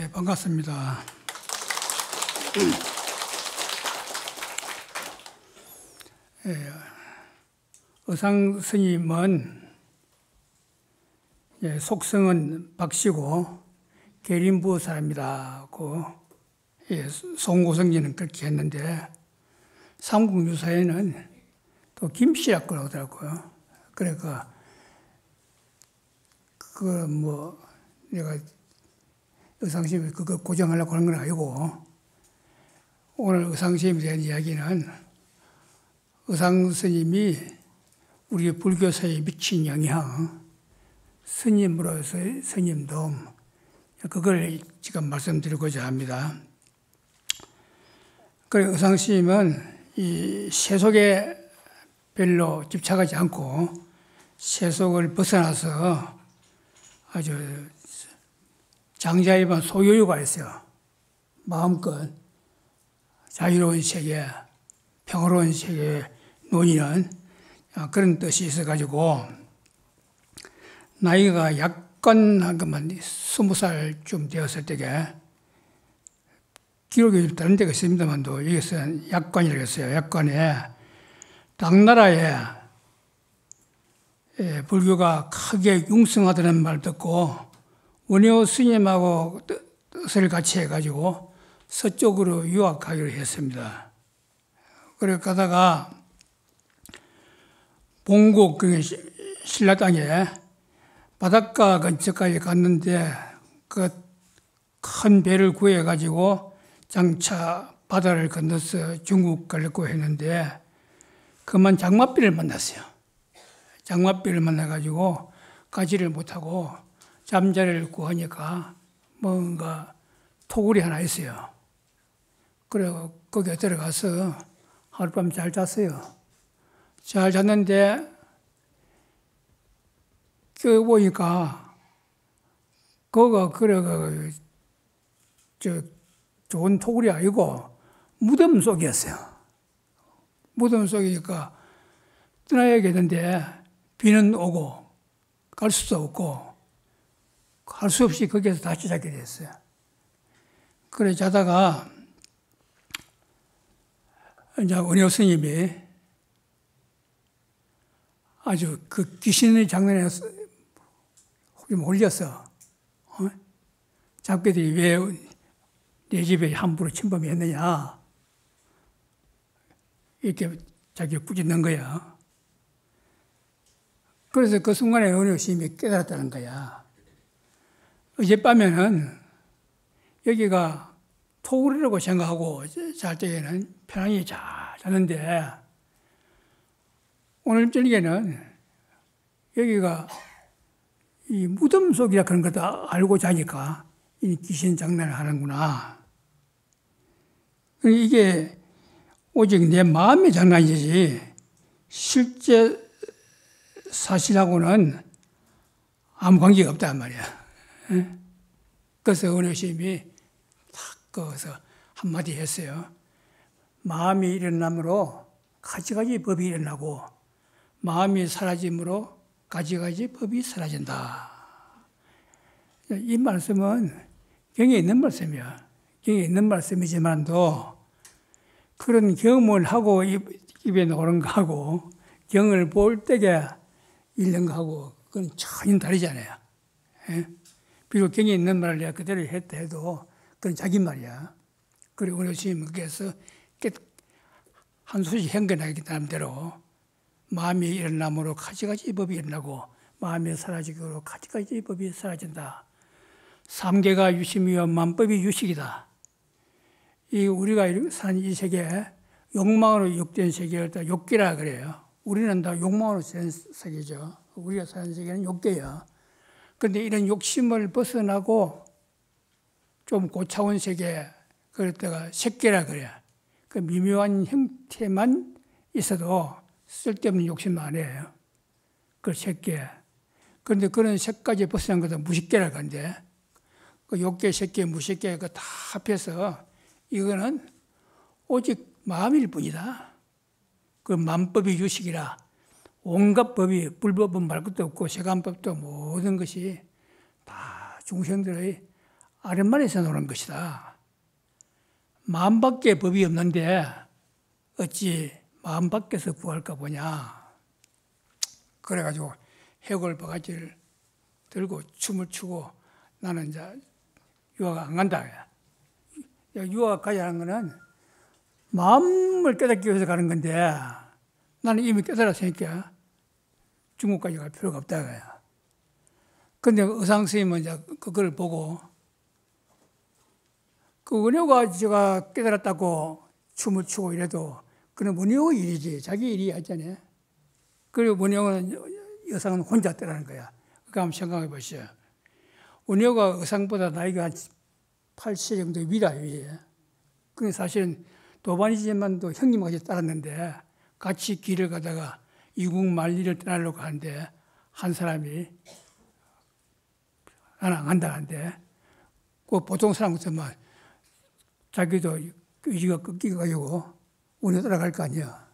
예, 반갑습니다. 예, 의상 스님은 속성은 박씨고 계림부 사람이라고 송고성진은 그렇게 했는데 삼국유사에는 또 김씨라고 그러더라고요. 그러니까 내가 의상심이 그거 고정하려고 하는 건 아니고, 오늘 의상심에 대한 이야기는 의상 스님이 우리 불교사에 미친 영향, 스님으로서의 스님돔, 그걸 지금 말씀드리고자 합니다. 그래서 의상 스님은 이 세속에 별로 집착하지 않고 세속을 벗어나서 아주 장자의 소유욕가 있어요. 마음껏 자유로운 세계, 평화로운 세계에 논의는 그런 뜻이 있어가지고, 나이가 약간 한 것만 20살쯤 되었을 때게, 기록이 다른 데가 있습니다만도 여기서 약관이라고 했어요. 약관에 당나라에 불교가 크게 융성하다는 말 듣고 원효 스님하고 뜻을 같이 해가지고 서쪽으로 유학하기로 했습니다. 그래 가다가 봉국, 신라 땅에 바닷가 근처까지 갔는데 그 큰 배를 구해가지고 장차 바다를 건너서 중국 가려고 했는데 그만 장맛비를 만났어요. 장맛비를 만나가지고 가지를 못하고 잠자리를 구하니까 뭔가 토굴이 하나 있어요. 그래서 거기에 들어가서 하룻밤 잘 잤어요. 잘 잤는데 그 보니까 거기가 좋은 토굴이 아니고 무덤 속이었어요. 무덤 속이니까 떠나야겠는데 비는 오고 갈 수도 없고 갈 수 없이 거기에서 다시 자게 됐어요. 그래 자다가 이제 원효 스님이 아주 그 귀신의 장난에 홀렸어. 잡귀들이 왜 내 집에 함부로 침범했느냐, 이렇게 자기를 꾸짖는 거야. 그래서 그 순간에 원효 스님이 깨달았다는 거야. 어젯밤에는 여기가 토굴이라고 생각하고 잘 때에는 편안히 잘 잤는데, 오늘 저녁에는 여기가 이 무덤 속이라 그런 것도 알고 자니까 이 귀신 장난을 하는구나. 이게 오직 내 마음의 장난이지 실제 사실하고는 아무 관계가 없단 말이야. 그래서 원효 스님이 탁 거기서 한마디 했어요. 마음이 일어남으로 가지가지 법이 일어나고 마음이 사라짐으로 가지가지 법이 사라진다. 이 말씀은 경에 있는 말씀이야. 경에 있는 말씀이지만도 그런 경험을 하고 입에 나오는 거하고 경을 볼 때게 읽는 거하고 그건 전혀 다르잖아요. 비록 경에 있는 말을 내가 그대로 했다 해도 그건 자기 말이야. 그리고 원효 스님께서 한 수씩 hen겨나기 나름대로 마음이 일어남으로 가지가지 법이 일어나고 마음이 사라지고 가지가지 법이 사라진다. 삼계가 유심이요 만법이 유식이다. 이 우리가 사는 이 세계, 욕망으로 육된 세계를 다 욕계라 그래요. 우리는 다 욕망으로 된 세계죠. 우리가 사는 세계는 욕계야. 그런데 이런 욕심을 벗어나고 좀 고차원 세계, 그랬다가 색계라 그래. 그 미묘한 형태만 있어도 쓸데없는 욕심 안 해요. 그 색계. 그런데 그런 색까지 벗어난 것도 무식계라 그러는데, 그 욕계, 색계, 무식계 그 다 합해서 이거는 오직 마음일 뿐이다. 그 만법이 유식이라 온갖 법이 불법은 말 것도 없고 세간법도 모든 것이 다 중생들의 아랫말에서 노는 것이다. 마음밖에 법이 없는데 어찌 마음 밖에서 구할까 보냐. 그래가지고 해골 바가지를 들고 춤을 추고 나는 이제 유학 안 간다. 유학 가자는 거는 마음을 깨닫기 위해서 가는 건데 나는 이미 깨달았으니까 중국까지 갈 필요가 없다. 근데 의상 스님은 이제 그걸 보고 그 원효가 제가 깨달았다고 춤을 추고 이래도 그는 원효의 일이지 자기 일이 아니잖아요. 그리고 원효는 여상은 혼자 떠나는 거야. 그러니까 한번 생각해 보시죠. 원효가 의상보다 나이가 한 80세 정도 위다. 그게 사실은 도반이지만도 형님같이 따랐는데 같이 길을 가다가 이국 만리를 떠나려고 하는데 한 사람이 나는 안 간다 하는데 그 보통 사람 같으면 자기도 의지가 꺾이가지고 원효 따라갈 거 아니야.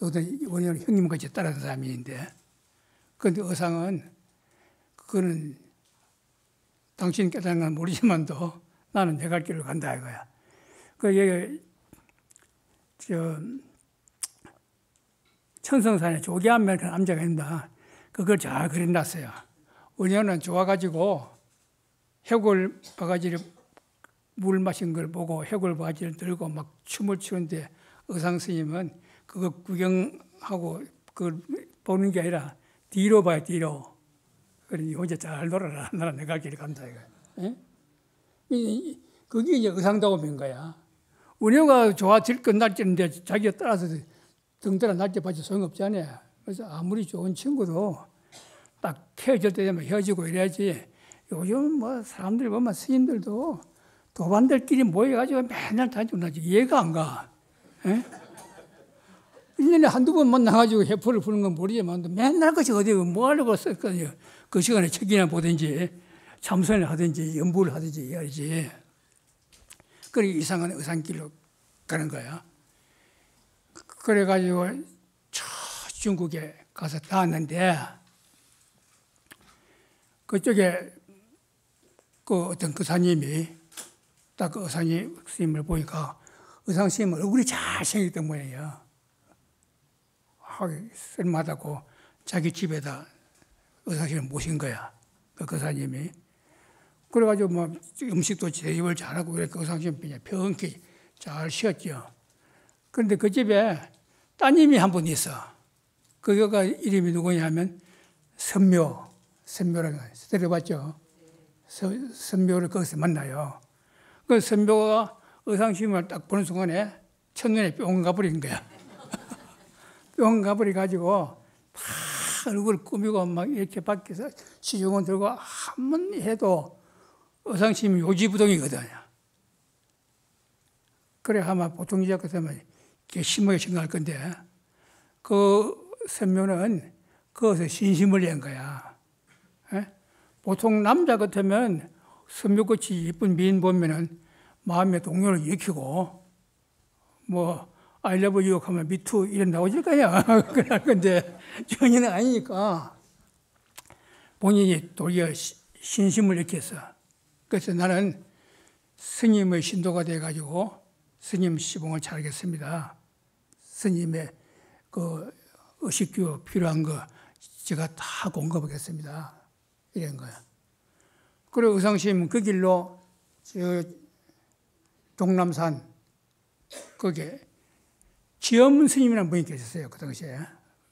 원효는 형님같이 따라간 사람인데 그런데 의상은 그거는 당신 깨달은 건 모르지만도 나는 내 갈 길을 간다 이거야. 그 여기 천성산에 조기암이라는 남자가 있는다. 그걸 잘 그려놨어요. 원효는 좋아가지고 해골 바가지를 물 마신 걸 보고 해골 바가지를 들고 막 춤을 추는데 의상 스님은 그거 구경하고 그걸 보는 게 아니라 뒤로 봐요, 뒤로. 그러니 혼자 잘 놀아라. 나는 내가 갈 길을 간다 이거야. 그게 이제 의상다움인 거야. 원효가 좋아질 끝날지는데 자기가 따라서 등들어 날때 봐도 소용없잖아요. 그래서 아무리 좋은 친구도 딱 헤어질 때 되면 헤어지고 이래야지. 요즘 뭐 사람들이 보면 스님들도 도반들끼리 모여가지고 맨날 다니고 나지 이해가 안 가. 1년에 한두 번 만나가지고 해포를 부는 건 모르지만 맨날 것이 어디 뭐 하려고 썼거든요. 그 시간에 책이나 보든지 참선을 하든지 연부를 하든지 해야지. 그래 이상한 의상길로 가는 거야. 그래가지고 저 중국에 가서 닿았는데 그쪽에 그 어떤 의사님이 딱 그 의사님 스님을 보니까 의상 스님 얼굴이 잘생겼던 모양이에요. 쓸만하다고 자기 집에다 의사님을 모신 거야. 그 의사님이. 그래가지고 뭐 음식도 대접을 잘하고 그래 그 의사님 그냥 평히 잘 쉬었죠. 그런데 그 집에 따님이 한 분 있어. 그 여가 이름이 누구냐면 선묘라는 거 들어봤죠? 선묘를 거기서 만나요. 그 선묘가 의상심을 딱 보는 순간에 첫눈에 뿅 가버린 거야. 뿅 가버려 가지고 다 얼굴을 꾸미고 막 이렇게 밖에서 시중원 들고 한 번 해도 의상심이 요지부동이거든요. 그래 아마 보통 이자 같으면 심하게 생각할 건데 그 선묘는 거기서 신심을 낸 거야. 보통 남자 같으면 선묘같이 예쁜 미인 보면은 마음의 동요를 일으키고 뭐 I love you 하면 me too 이런 나오질 거야. 그럴 건데 전혀 아니니까 본인이 도리어 신심을 일으켰어. 그래서 나는 스님의 신도가 돼가지고 스님 시봉을 차리겠습니다. 스님의 그 의식주 필요한 거 제가 다 공급하겠습니다. 이런 거야. 그리고 의상심 그 길로 저 종남산 거기에 지엄 스님이라는 분이 계셨어요. 그 당시에.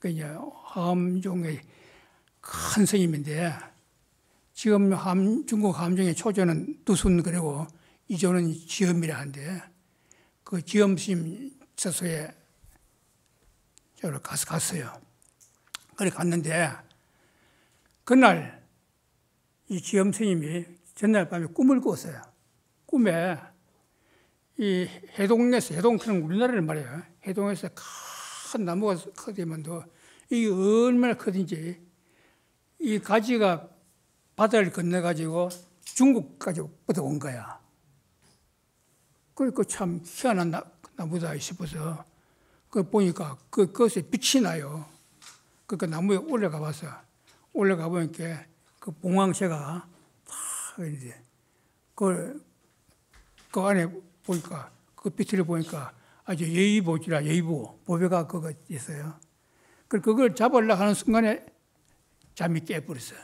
그 이제 함종의 큰 스님인데 지금 중국 함종의 초조는 두순 그리고 이조는 지엄이라 하는데 그 지엄 스님 처소에 저를 갔어요. 그래 갔는데 그날 이 지엄 스님이 전날 밤에 꿈을 꿨어요. 꿈에 이 해동에서 해동은 우리나라를 말이에요. 해동에서 큰 나무가 크지만도 이게 얼마나 크든지 이 가지가 바다를 건너가지고 중국까지 뻗어온 거야. 그러니까 참 희한한 나무다 싶어서 그 보니까 그것에 빛이 나요. 그러니까 나무에 올라가 봤어. 올라가 보니까 그 봉황새가 다 이제 그 안에 보니까, 그 비틀을 보니까 아주 예의보지라, 예의보, 보배가 그거 있어요. 그걸 잡으려고 하는 순간에 잠이 깨버렸어요.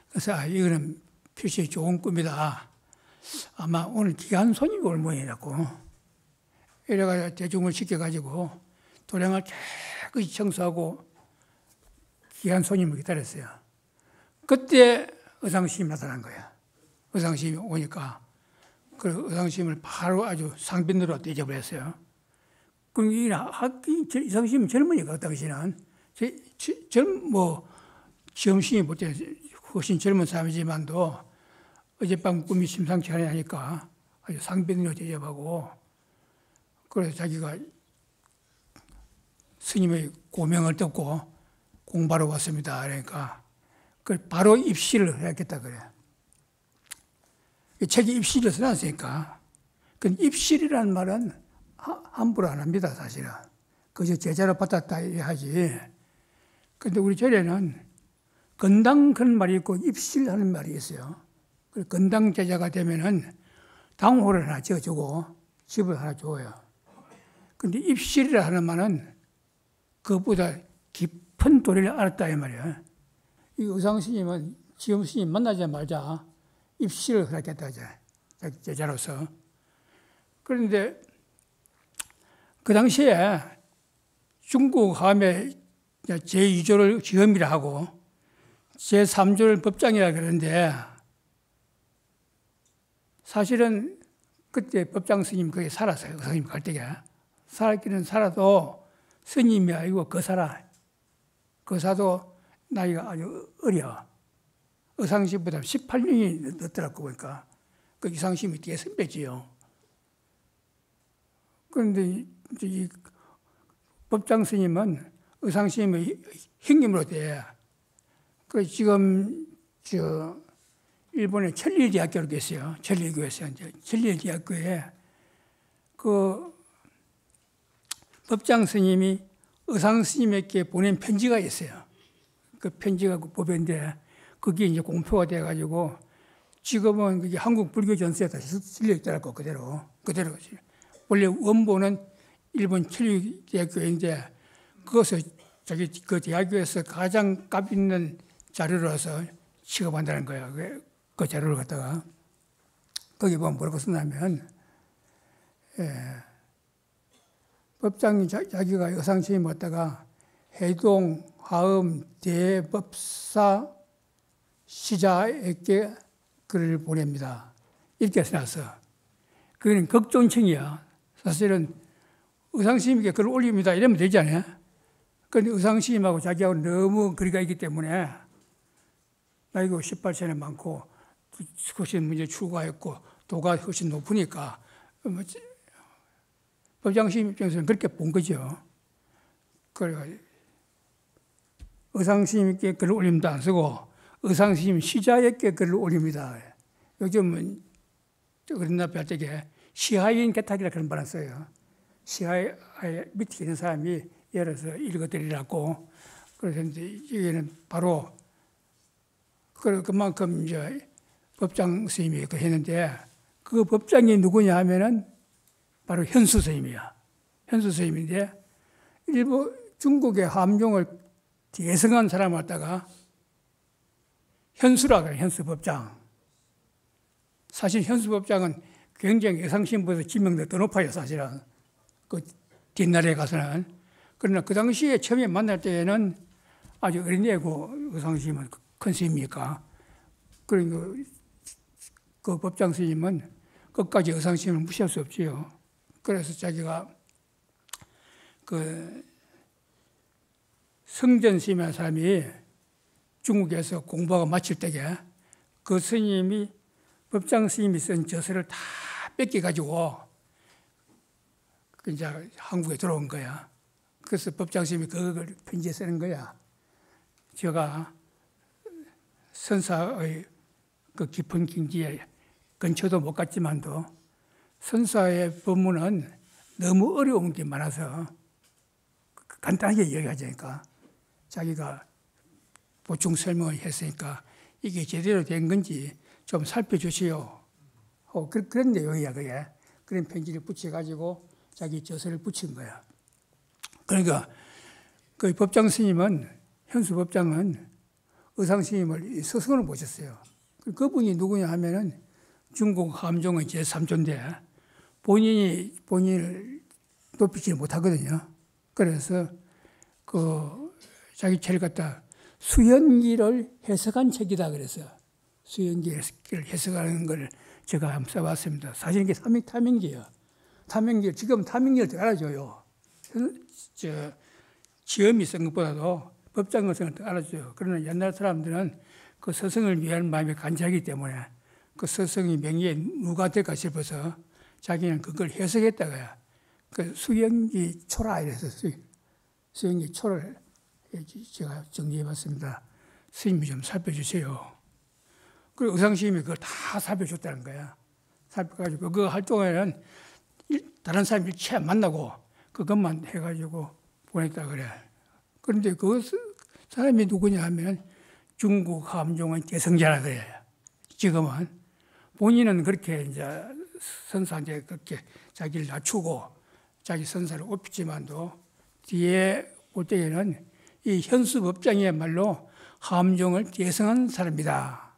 그래서 이거는 표시 좋은 꿈이다. 아마 오늘 귀한 손님이 올 모양이라고. 이래가지고 대중을 시켜가지고 도량을 깨끗이 청소하고 귀한 손님을 기다렸어요. 그때 의상스님이 나타난 거야. 의상스님이 오니까 그 의상스님을 바로 아주 상빈으로 대접을 그럼 이 의상스님은 젊으니까 그 당시는 시험신이 볼 때 훨씬 젊은 사람이지만도 어젯밤 꿈이 심상치 않으니까 아주 상빈으로 대접하고 그래서 자기가 스님의 고명을 듣고 공부하러 왔습니다. 그러니까 바로 입시를 해야겠다 그래. 책이 입시를 써놨으니까. 그 입시라는 말은 함부로 안 합니다, 사실은. 그저 제자로 받았다 하지. 근데 우리 절에는 건당 그런 말이 있고 입시하는 말이 있어요. 건당 제자가 되면은 당호를 하나 지어주고 집을 하나 줘요. 근데 입시를 하는 말은 그것보다 깊은 도리를 알았다 이 말이야. 이 의상스님은 지엄스님 만나자마자 입시를 허락했다 하죠. 제자로서. 그런데 그 당시에 중국 함에 제2조를 지엄이라 하고 제3조를 법장이라 그러는데 사실은 그때 법장 스님 거기 살았어요. 스님 갈 때에. 살았기는 살아도 스님이 아니고 거사라. 거사도 나이가 아주 어려. 의상심보다 18년이 늦더라고 보니까. 그 의상심이 뒤에 선배지요. 그런데 이 법장 스님은 의상심의 형님으로 돼. 그 지금 일본의 천리대학교로 계세요. 천리교에서 이제 천리대학교에 그 법장 스님이 의상 스님에게 보낸 편지가 있어요. 그 편지가 그 보배인데 그게 이제 공표가 돼가지고 지금은 그게 한국 불교 전서에 다시 실려 있더라고 그대로. 원래 원본은 일본 천리대학교인데 그것을 자기 그 대학교에서 가장 값 있는 자료로서 취급한다는 거야. 그 자료를 갖다가 거기 보면 뭐라고 쓰냐면 법장이 자기가 의상스님 왔다가 해동, 화엄, 대법사 시자에게 글을 보냅니다. 이렇게 써놨어. 그건 걱정청이야. 사실은 의상스님에게 글을 올립니다. 이러면 되지 않아요? 그런데 의상스님하고 자기하고 너무 거리가 있기 때문에 나이가 18세는 많고 훨씬 문제 출가했고 도가 훨씬 높으니까 법장스님 입장에서는 그렇게 본 거죠. 그래가지고 의상스님께 글을 올립니다 안 쓰고 의상스님 시자에게 글을 올립니다. 요즘은 어린 앞에 할 때에 시하인 개탁이라 그런 말을 써요. 시하에 밑에 있는 사람이 열어서 읽어드리라고. 그래서 이제 여기는 바로 그만큼 이제 법장 스님이 했는데 그 법장이 누구냐 하면은 바로 현수 스님이야. 현수 스님인데 일부 중국의 함종을 대성한 사람을 갖다가 현수라 그래, 현수 법장. 사실 현수 법장은 굉장히 의상심보다 지명도 더 높아요, 사실은. 그 뒷날에 가서는. 그러나 그 당시에 처음에 만날 때에는 아주 어린애고 의상심은 큰 스님이니까. 그러니까 그 법장 스님은 끝까지 의상심을 무시할 수 없지요. 그래서 자기가 그 성전 스님이라는 사람이 중국에서 공부하고 마칠 때에 그 스님이 법장 스님이 쓴 저서를 다 뺏겨가지고 이제 한국에 들어온 거야. 그래서 법장 스님이 그걸 편지에 쓰는 거야. 제가 선사의 그 깊은境지에 근처도 못 갔지만도 선사의 법문은 너무 어려운 게 많아서 간단하게 이야기하자니까 자기가 보충 설명을 했으니까 이게 제대로 된 건지 좀 살펴주시오. 그런 내용이야, 그게. 그런 편지를 붙여가지고 자기 저서를 붙인 거야. 그러니까 그 법장 스님은, 현수 법장은 의상 스님을 스승으로 모셨어요. 그분이 누구냐 하면은 중국 함종의 제3조인데 본인을 높이지 못하거든요. 그래서 그 자기 책을 갖다 수연기를 해석한 책이다 그래서 수연기를 해석하는 걸 제가 한번 써봤습니다. 사실 이게 탐행기예요. 탐행기, 지금 탐행기를 더 알아줘요. 지엄이 쓴 것보다도 법장을 쓴 걸 더 알아줘요. 그러나 옛날 사람들은 그 스승을 위한 마음이 간절하기 때문에 그 스승의 명예에 누가 될까 싶어서 자기는 그걸 해석했다고요. 그 수연기 초라 이래서 수연기 초를 제가 정리해봤습니다. 스님이 좀 살펴주세요. 그리고 의상스님이 그걸 다 살펴줬다는 거야. 살펴가지고 그거 할 동안에는 다른 사람 일체 안 만나고 그것만 해가지고 보냈다 그래. 그런데 그 사람이 누구냐 하면 중국 함종의 대성자라 그래요. 지금은 본인은 그렇게 이제 선사한테 그렇게 자기를 낮추고 자기 선사를 높이지만도 뒤에 볼 때에는 이 현수 법장이야말로 함종을 대성한 사람이다.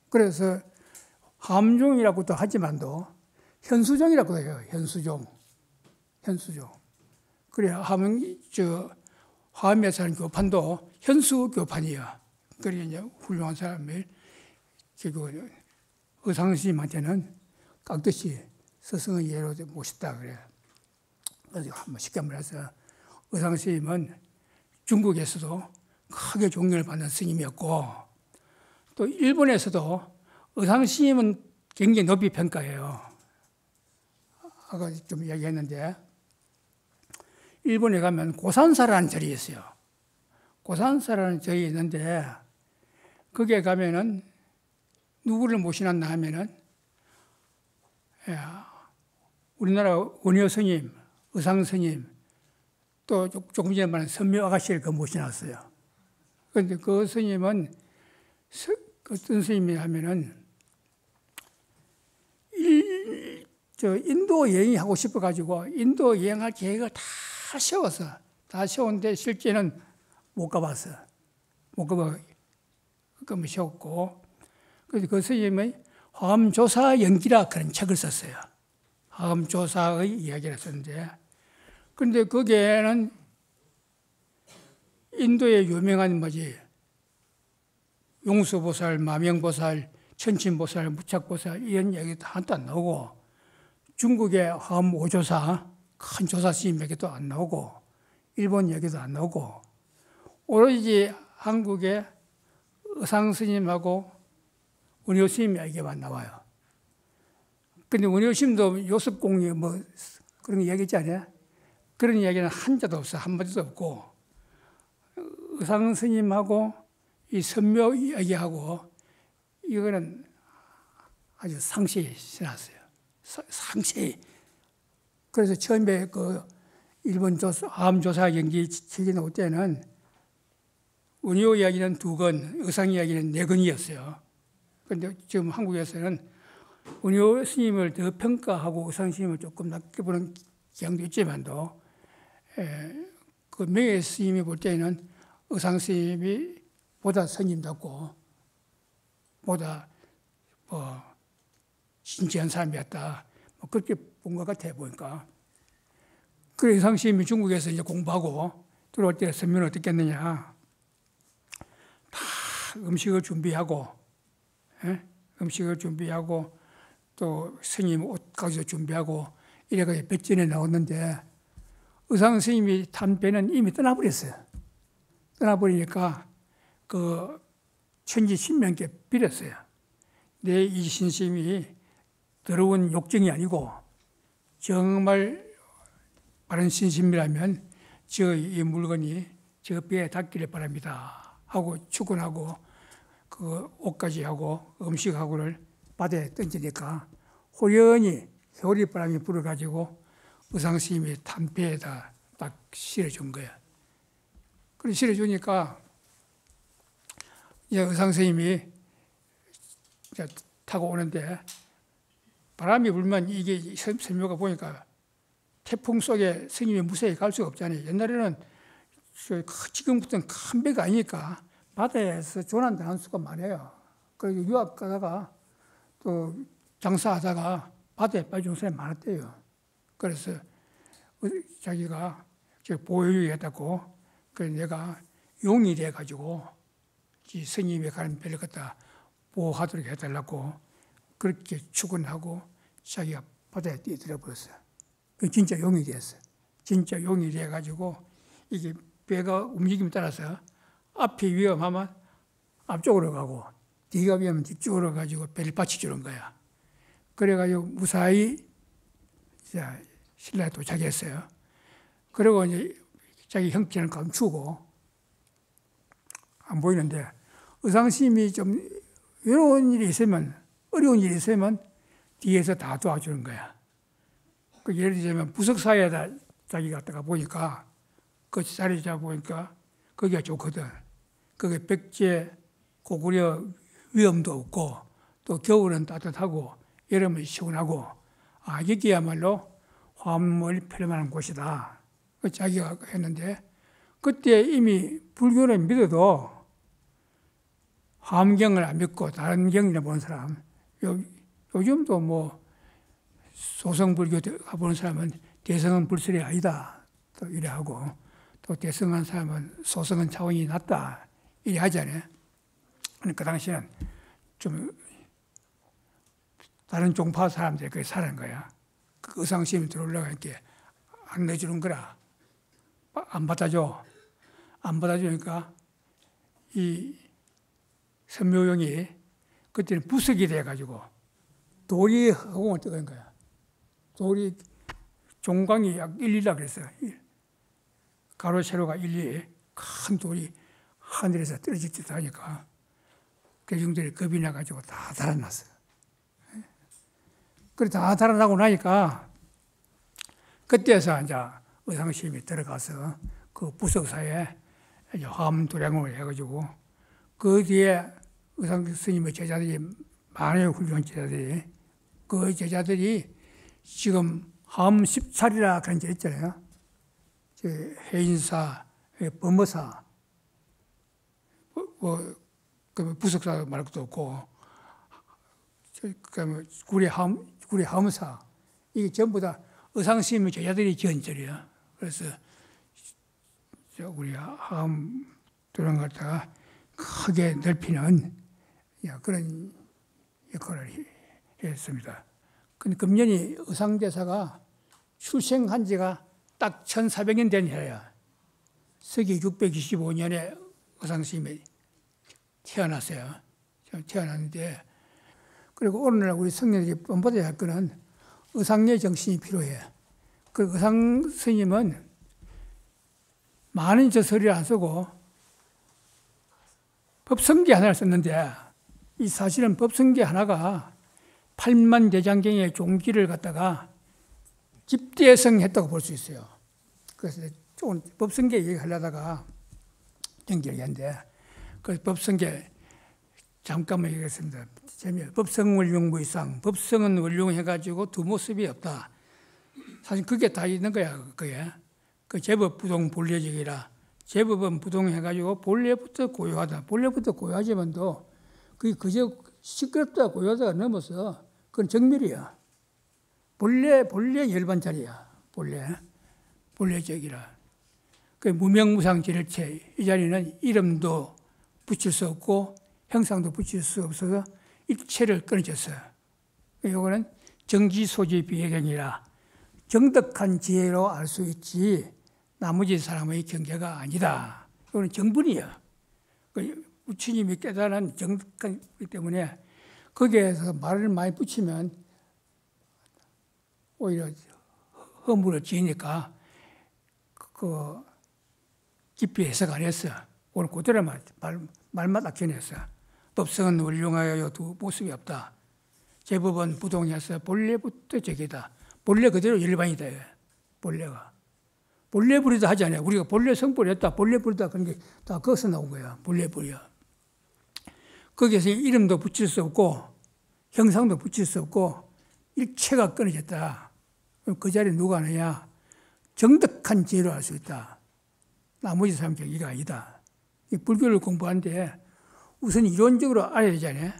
그래서 함종이라고도 하지만도 현수종이라고 해요. 현수종. 그래 화엄에 사는 교판도 현수 교판이야. 그래 이제 훌륭한 사람을 결국 의상스님한테는 깍듯이 스승의 예로 모셨다 그래. 그래서 한번 쉽게 말해서 의상스님은 중국에서도 크게 존경을 받는 스님이었고 또 일본에서도 의상스님은 굉장히 높이 평가해요. 아까 좀 이야기했는데 일본에 가면 고산사라는 절이 있어요. 고산사라는 절이 있는데 거기에 가면은 누구를 모시놨나 하면은 우리나라 원효 스님, 의상 스님 또 조금 전에 말한 선묘 아가씨를 그 모셔놨어요. 그런데 그 스님은 어떤 스님이 하면은 인도 여행하고 싶어가지고 인도 여행할 계획을 다 세웠는데 실제는 못 가봤어. 그럼 세웠고 그래서 그 스님이 화엄조사 연기라 그런 책을 썼어요. 화엄조사의 이야기를 썼는데 그런데 거기에는 인도의 유명한 용수보살, 마명보살, 천친보살, 무착보살 이런 이야기도 하나도 안 나오고 중국의 화엄오조사 큰 조사 스님 얘기도 안 나오고 일본 얘기도 안 나오고 오로지 한국의 의상 스님하고 원효 스님 얘기만 나와요. 근데 원효 스님도 요습공리 그런 거 얘기했잖아요. 그런 이야기는 한자도 없어. 한마디도 없고 의상 스님하고 이 선묘 이야기하고 이거는 아주 상세히 써놨어요. 상세히. 그래서 처음에 그 일본 화엄조사 연기 책이 나올 때는 원효 이야기는 2권, 의상 이야기는 4권이었어요. 그런데 지금 한국에서는 원효 스님을 더 평가하고 의상 스님을 조금 낮게 보는 경향도 있지만도 그 명예 스님이 볼 때는 의상 스님이 보다 스님답고 보다 진지한 사람이었다. 그렇게 본 것 같아 보니까. 그래 의상 스님이 중국에서 이제 공부하고 들어올 때 선묘는 어떻겠느냐. 다 음식을 준비하고 또 스님 옷까지도 준비하고 이래가지고 백전에 나왔는데 의상 스님이 탄 배는 이미 떠나버렸어요. 떠나버리니까 그 천지 신명께 빌었어요. 내 이 신심이 더러운 욕정이 아니고 정말 바른 신심이라면 이 물건이 저 배에 닿기를 바랍니다 하고 축원하고 그 옷까지 하고 음식하고를 바다에 던지니까 호련히 겨울바람이 불어가지고 의상 스님이 탄 배에다 딱 실어준 거야. 그래 실어주니까 이제 의상 스님이 타고 오는데 바람이 불면 이게 설묘가 보니까 태풍 속에 스님이 무사히 갈 수가 없잖아요. 옛날에는 지금부터는 큰 배가 아니니까 바다에서 조난당한 수가 많아요. 그래서 유학 가다가 또 장사하다가 바다에 빠진 사람이 많았대요. 그래서 자기가 보호유의했다고 그래서 내가 용이 돼가지고 스님이 가는 배를 갖다 보호하도록 해달라고 그렇게 축원하고 자기가 바다에 뛰어들어 버렸어요. 진짜 용이 됐어요. 진짜 용이 돼가지고 이게 배가 움직임에 따라서 앞이 위험하면 앞쪽으로 가고 뒤가 위험하면 뒤쪽으로 가지고 배를 받쳐주는 거야. 그래가지고 무사히 신라에 도착했어요. 그리고 이제 자기 형제는 감추고 안 보이는데 의상스님이 좀 외로운 일이 있으면 어려운 일이 있으면 뒤에서 다 도와주는 거야. 그 예를 들자면 부석사에다 자기 갔다가 보니까 그 자리 잡아보니까 거기가 좋거든. 거기 백제 고구려 위험도 없고 또 겨울은 따뜻하고 여름은 시원하고 여기야말로 화엄을 펼만한 곳이다. 자기가 했는데 그때 이미 불교를 믿어도 화엄경을 안 믿고 다른 경이나 보는 사람 요즘도 뭐 소성불교 가보는 사람은 대성은 불설이 아니다 또 이래 하고 또 대성한 사람은 소성은 차원이 낮다 이래 하잖아요. 그 당시에는 좀 다른 종파 사람들이 그렇게 사는 거야. 그 의상심이 들어오려고 이렇게 안 내주는 거라. 안 받아줘. 안 받아주니까 이 선묘용이 그때는 부석이 돼가지고 돌이 허공을 뜨는 거야. 돌이 종광이 약 1리라 그랬어요. 가로 세로가 1리 큰 돌이 하늘에서 떨어질 듯 하니까 대중들이 겁이 나가지고 다 달아났어요. 그래 다 달아나고 나니까 그때서 이제 의상심이 들어가서 그 부석사에 화엄도량을 해가지고 그 뒤에 의상 스님의 제자들이 많아요. 훌륭한 제자들이. 그 제자들이 지금 화엄 10살이라 그런 게 있잖아요. 해인사, 범어사, 부석사 말할 것도 없고, 구리 화엄사, 이게 전부 다 의상스님의 제자들이 지은 절이야. 그래서 우리 화엄 도량 갖다가 크게 넓히는 그런 역할을 했습니다. 근데 금년이 의상대사가 출생한 지가 딱 1400년 된 해야. 서기 625년에 의상스님이 태어났어요. 태어났는데, 그리고 오늘날 우리 성년들이 본받아야 할 거는 의상의 정신이 필요해. 그 의상 스님은 많은 저서리를 안 쓰고 법성계 하나를 썼는데 이 사실은 법성계 하나가 8만 대장경의 종기를 갖다가 집대성했다고 볼 수 있어요. 그래서 조금 법성계 얘기하려다가 연결했는데 그 법성계 잠깐만 얘기했습니다. 법성원룡무이상, 법성은 원룡해가지고 두 모습이 없다. 사실 그게 다 있는 거야. 그게 그 제법 부동 본래적이라. 제법은 부동해가지고 본래부터 고요하다. 본래부터 고요하지만도 그게 그저 시끄럽다 고요하다가 넘어서 그건 정멸이야. 본래 열반자리야. 본래적이라. 그 무명무상지를체 이 자리는 이름도 붙일 수 없고 형상도 붙일 수 없어서 일체를 끊어졌어요. 이거는 정지소지 비해경이라 정덕한 지혜로 알 수 있지 나머지 사람의 경계가 아니다. 이거는 정분이야. 부처님이 깨달은 정덕하기 때문에 거기에서 말을 많이 붙이면 오히려 허물을 지으니까 그 깊이 해석 안 했어. 오늘 그대로 말만 아껴냈어. 법성은 원룡하여 두 모습이 없다. 제법은 부동해서 본래부터 저기다. 본래 그대로 일반이다. 본래가. 본래 부리다 하지 않아요. 우리가 본래 성불을 했다. 본래 부리다 그런 게 다 거기서 나온 거야. 본래 부리야. 거기에서 이름도 붙일 수 없고 형상도 붙일 수 없고 일체가 끊어졌다. 그럼 그 자리에 누가 하느냐? 정덕한 지혜로 할 수 있다. 나머지 사람 경기가 아니다. 이 불교를 공부하는데 우선 이론적으로 알아야 되잖아요.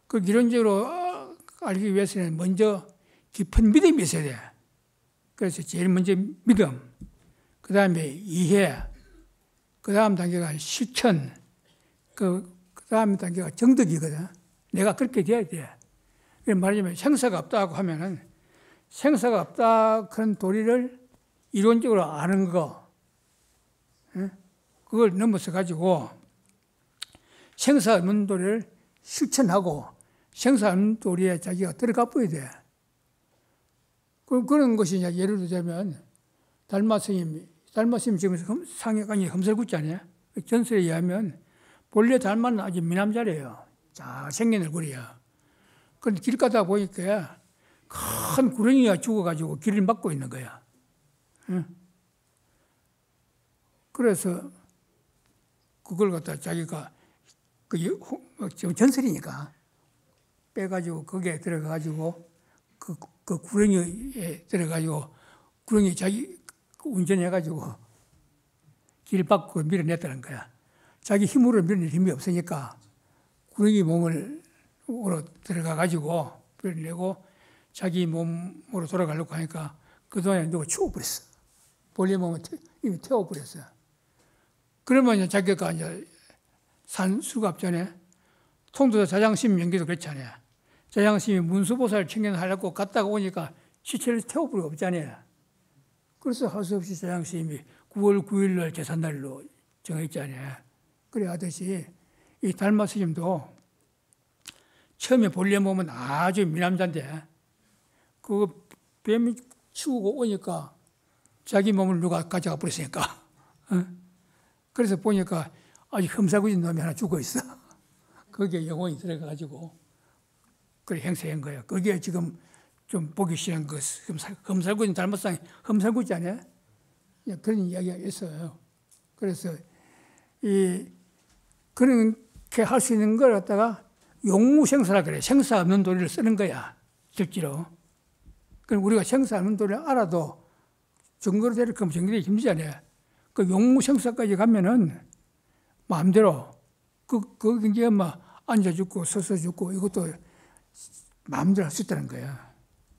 그 이론적으로 알기 위해서는 먼저 깊은 믿음이 있어야 돼. 그래서 제일 먼저 믿음, 그 다음에 이해, 그 다음 단계가 실천, 그 다음 단계가 정덕이거든. 내가 그렇게 돼야 돼. 말하자면 생사가 없다고 하면은 생사가 없다 그런 도리를 이론적으로 아는 거, 그걸 넘어서 가지고 생사 없는 도리를 실천하고 생사 없는 도리에 자기가 들어가 버려야 돼. 그런 것이 예를 들자면 달마 스님 지금 상해관이 험설궂잖아요. 전설에 의하면 본래 달마는 아주 미남자래요. 잘생긴 얼굴이야. 그런데 길 가다 보니까 큰 구렁이가 죽어가지고 길을 막고 있는 거야. 그래서 그걸 갖다 자기가 전설이니까 빼가지고 거기에 들어가가지고 그 구렁이에 들어가지고 구렁이 자기 운전해가지고 길 밖으로 밀어냈다는 거야. 자기 힘으로 밀어낼 힘이 없으니까 구렁이 몸으로 들어가가지고 밀어내고 자기 몸으로 돌아가려고 하니까 그동안에 누가 치워버렸어. 본래 몸을 이미 태워버렸어. 그러면 자기가 이제 산 수갑 전에 통도사 자장심 연기도 그렇잖아요. 자장심이 문수보살 청년하려고 갔다가 오니까 시체를 태워버리고 없잖아요. 그래서 할 수 없이 자장심이 9월 9일 날 제삿날로 정했잖아요. 그래 하듯이 이 달마 스님도 처음에 본래 몸은 아주 미남자인데 그 뱀이 치우고 오니까 자기 몸을 누가 가져가 버렸으니까. 그래서 보니까 아주 험사궂은 놈이 하나 죽어 있어. 거기에 영혼이 들어가가지고 그래 행세한 거야. 거기에 지금 좀 보기 싫은 그 험살궂은 달마상이 험살궂지 않아요? 그런 이야기가 있어요. 그래서 그렇게 할 수 있는 걸 갖다가 용무생사라 그래. 생사 없는 도리를 쓰는 거야. 실제로. 그럼 우리가 생사 없는 도리를 알아도 정거로 데릴 거면 정거되기 힘들잖아요. 그 용무생사까지 가면은 마음대로 그 이제 앉아 죽고 서서 죽고 이것도 마음대로 할 수 있다는 거야.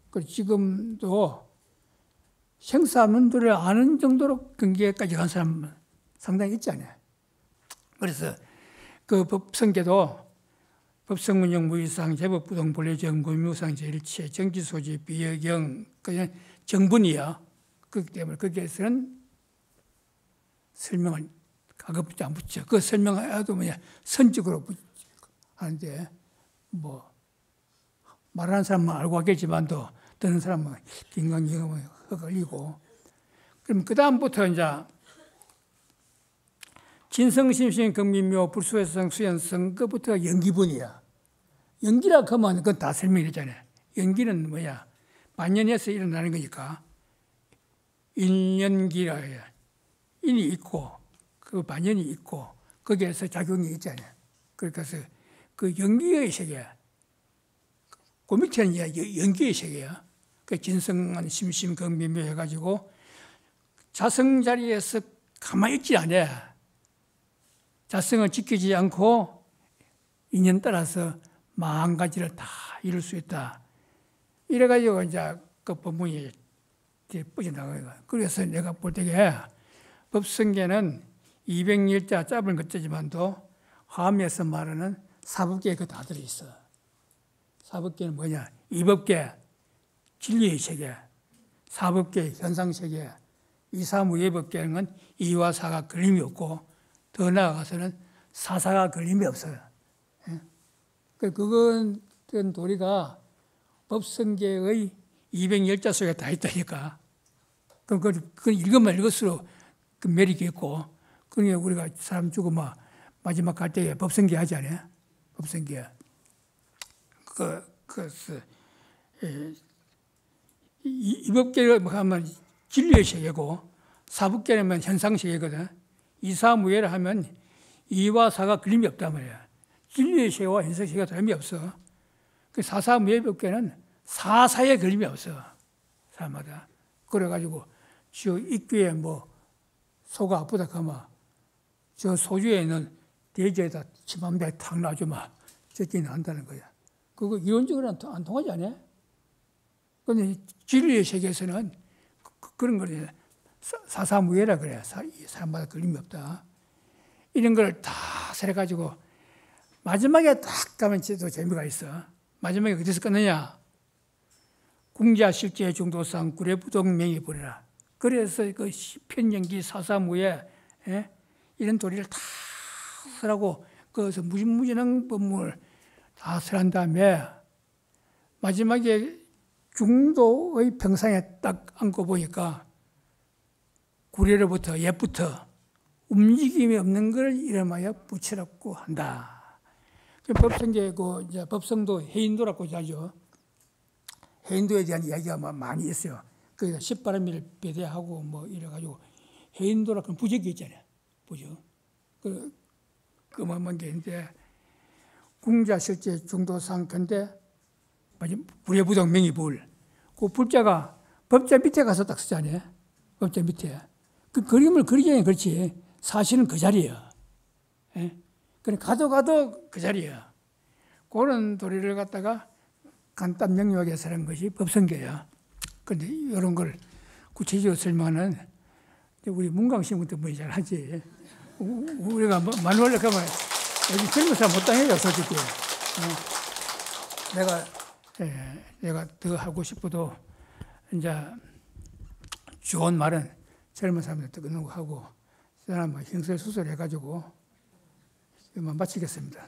그리고 지금도 생사 없는 도리를 아는 정도로 경계까지 간 사람 상당히 있지 않아요. 그래서 그 법성계도 법성문영 무위상 제법부동 본래정 무묘상 제일체 정지소지 비여경 그냥 정분이야. 그렇기 때문에 거기에서는 설명을 가급적 안 붙여. 그 설명해도 선적으로 하는데 말하는 사람은 알고 하겠지만도 듣는 사람은 긴강경험에 헷갈리고. 그럼 그 다음부터 이제 진성심신 극민묘 불수회성 수연성 그부터 연기분이야. 연기라 하면 그건 다 설명이 되잖아요. 연기는 뭐야? 만년에서 일어나는 거니까 인연기라 해요. 인이 있고 그 만연이 있고 거기에서 작용이 있잖아요. 그래서 그 연기의 세계, 그 밑에는 연기의 세계야. 그 진성한 심심 극민묘 해가지고 자성 자리에서 가만히 있지 않아. 자성을 지키지 않고 인연 따라서 마음 가지를 다 이룰 수 있다. 이래가지고 이제 그 법문이 빠져나가요. 그래서 내가 볼 때에 법성계는 200일자 짧은 것이지만도 화엄에서 말하는 사법계에 그 다 들어있어. 사법계는 뭐냐? 이법계, 진리의 세계, 사법계, 현상세계, 이사무예법계는 이와 사가 걸림이 없고 더 나아가서는 사사가 걸림이 없어요. 그건 도리가 법성계의 200열자 속에 다 있다니까. 그럼 그건 읽으면 읽을수록 그 매력이 있고, 그러니까 우리가 사람 죽으면 마지막 갈 때에 법성계 하지 않아요? 법성계. 이법계를 하면 진리의 세계고, 사법계는 현상세계거든. 이사무예를 하면 이와 사가 걸림이 없단 말이야. 진리의 세계와 현상세계가 다름이 없어. 그 사사무예법계는 사사에 걸림이 없어. 사람마다. 그래가지고 저 입귀에 뭐 소가 아프다 하면 저 소주에 있는 대지에다 침 한 배 탁 놔주면 저기는 한다는 거야. 그거 이론적으로는 안 통하지 않아요? 그런데 진리의 세계에서는 그런 걸 사사무예라 그래요. 사람마다 걸림이 없다. 이런 걸 다 세려가지고 마지막에 딱 가면 또 재미가 있어. 마지막에 어디서 끝내냐? 궁자 실제 중도상 구례부동명이 버리라. 그래서 그 시편연기 사사무예 이런 도리를 다 쓰라고 그래서 무진무진한 법문을 다 설한 다음에 마지막에 중도의 평상에 딱 앉고 보니까 구례로부터 옛부터 움직임이 없는 걸 이름하여 부처라고 한다. 법성계 이제 법성도 해인도라고 하죠. 해인도에 대한 이야기가 많이 있어요. 그래서 십바람일 배대하고 뭐 이래가지고 해인도라고 부적이 있잖아요. 부적. 그만 게 있는데 궁자 실제 중도상 근데 구례부동 명의불. 그 불자가 법자 밑에 가서 딱 쓰잖아요. 법자 밑에. 그 그림을 그리기에는 그렇지. 사실은 그 자리야. 예? 그래 가도 그 자리야. 그런 도리를 갖다가 간단 명료하게 설한 것이 법성계야. 그런데 이런 걸 구체적으로 설명하는 우리 문광신부터 뭐 잘 하지. 우리가 마누얼로 가면 여기 젊은 사람 못 당해요, 솔직히. 내가 더 하고 싶어도 이제 좋은 말은 젊은 사람들한테 끊는 거 하고 사람 형설수설 해가지고 이만 마치겠습니다.